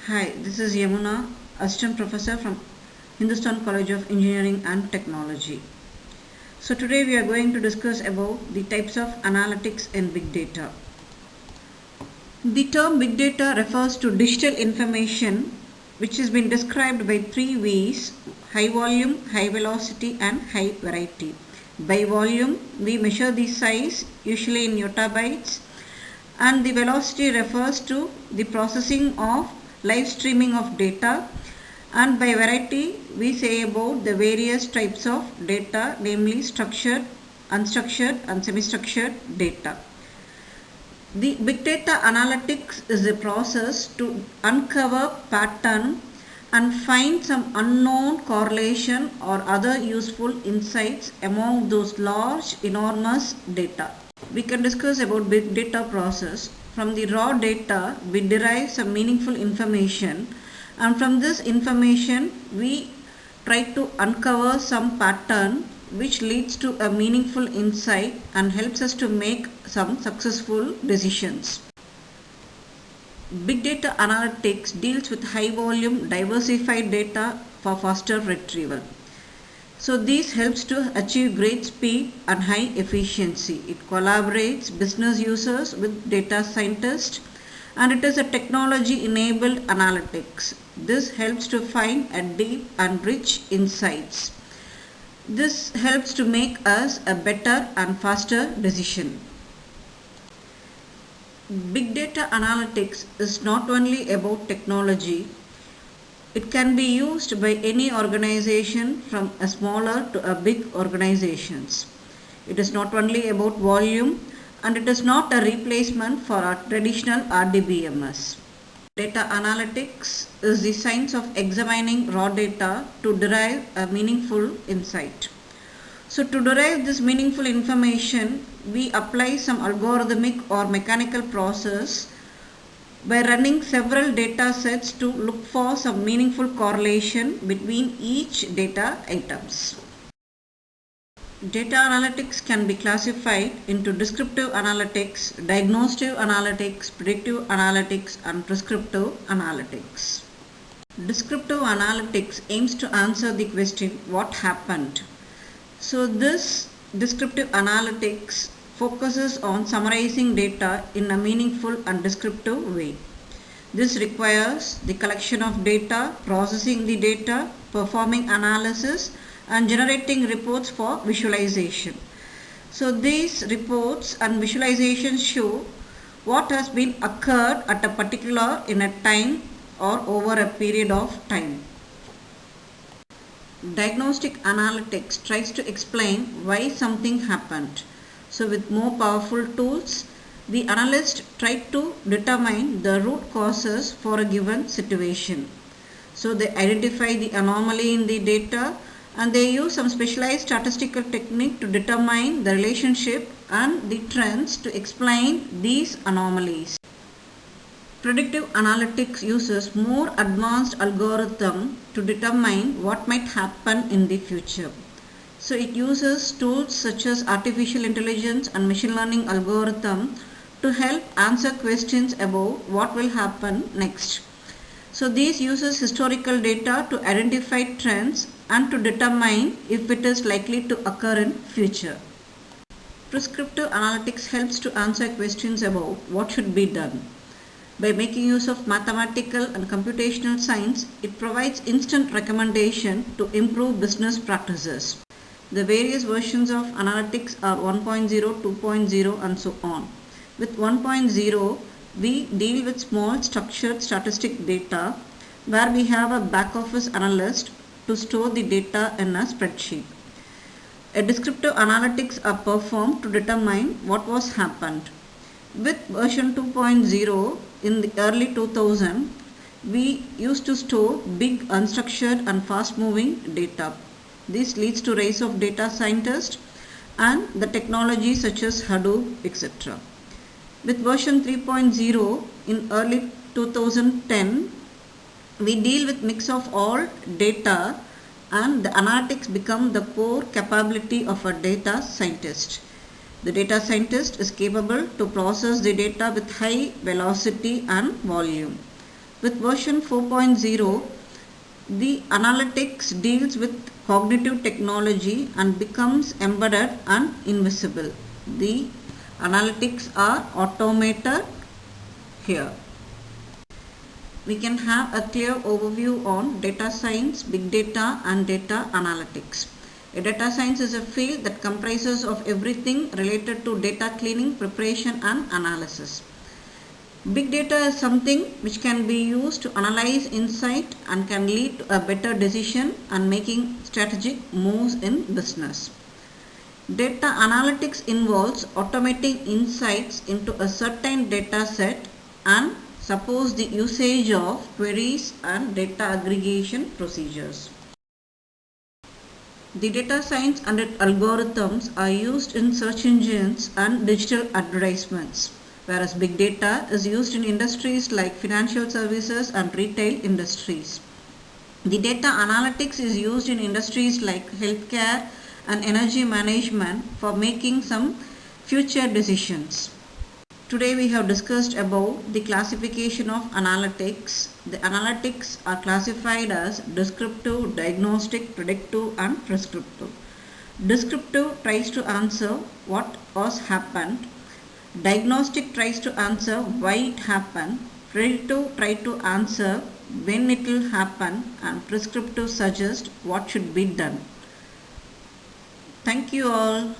Hi, this is Yamuna, Assistant Professor from Hindustan College of Engineering and Technology. So today we are going to discuss about the types of analytics in big data. The term big data refers to digital information which has been described by three V's: high volume, high velocity and high variety. By volume, we measure the size, usually in yottabytes, and the velocity refers to the processing of live streaming of data, and by variety we say about the various types of data, namely structured, unstructured and semi-structured data. The big data analytics is a process to uncover pattern and find some unknown correlation or other useful insights among those large enormous data. We can discuss about big data process. From the raw data we derive some meaningful information, and from this information we try to uncover some pattern which leads to a meaningful insight and helps us to make some successful decisions. Big data analytics deals with high volume diversified data for faster retrieval. So this helps to achieve great speed and high efficiency. It collaborates business users with data scientists, and it is a technology enabled analytics. This helps to find a deep and rich insights. This helps to make us a better and faster decision. Big data analytics is not only about technology. It can be used by any organization, from a smaller to a big organizations. It is not only about volume, and it is not a replacement for our traditional RDBMS. Data analytics is the science of examining raw data to derive a meaningful insight. So to derive this meaningful information, we apply some algorithmic or mechanical process by running several data sets to look for some meaningful correlation between each data items. Data analytics can be classified into descriptive analytics, diagnostic analytics, predictive analytics and prescriptive analytics. Descriptive analytics aims to answer the question, what happened? So this descriptive analytics focuses on summarizing data in a meaningful and descriptive way. This requires the collection of data, processing the data, performing analysis and generating reports for visualization. So these reports and visualizations show what has been occurred at a particular in a time or over a period of time. Diagnostic analytics tries to explain why something happened. So with more powerful tools, the analyst tried to determine the root causes for a given situation. So they identify the anomaly in the data, and they use some specialized statistical technique to determine the relationship and the trends to explain these anomalies. Predictive analytics uses more advanced algorithm to determine what might happen in the future. So it uses tools such as artificial intelligence and machine learning algorithm to help answer questions about what will happen next. So these uses historical data to identify trends and to determine if it is likely to occur in future. Prescriptive analytics helps to answer questions about what should be done. By making use of mathematical and computational science, it provides instant recommendation to improve business practices. The various versions of analytics are 1.0, 2.0 and so on. With 1.0, we deal with small structured statistic data where we have a back office analyst to store the data in a spreadsheet. A descriptive analytics are performed to determine what was happened. With version 2.0 in the early 2000, we used to store big unstructured and fast moving data. This leads to rise of data scientists and the technology such as Hadoop, etc. With version 3.0 in early 2010, we deal with mix of all data, and the analytics become the core capability of a data scientist. The data scientist is capable to process the data with high velocity and volume. With version 4.0, the analytics deals with cognitive technology and becomes embedded and invisible. The analytics are automated here. We can have a clear overview on data science, big data and data analytics. A data science is a field that comprises of everything related to data cleaning, preparation and analysis. Big data is something which can be used to analyze insight and can lead to a better decision and making strategic moves in business. Data analytics involves automating insights into a certain data set and suppose the usage of queries and data aggregation procedures. The data science and its algorithms are used in search engines and digital advertisements, whereas big data is used in industries like financial services and retail industries. The data analytics is used in industries like healthcare and energy management for making some future decisions. Today we have discussed about the classification of analytics. The analytics are classified as descriptive, diagnostic, predictive and prescriptive. Descriptive tries to answer what has happened. Diagnostic tries to answer why it happened. Predictive tries to answer when it will happen, and prescriptive suggests what should be done. Thank you all.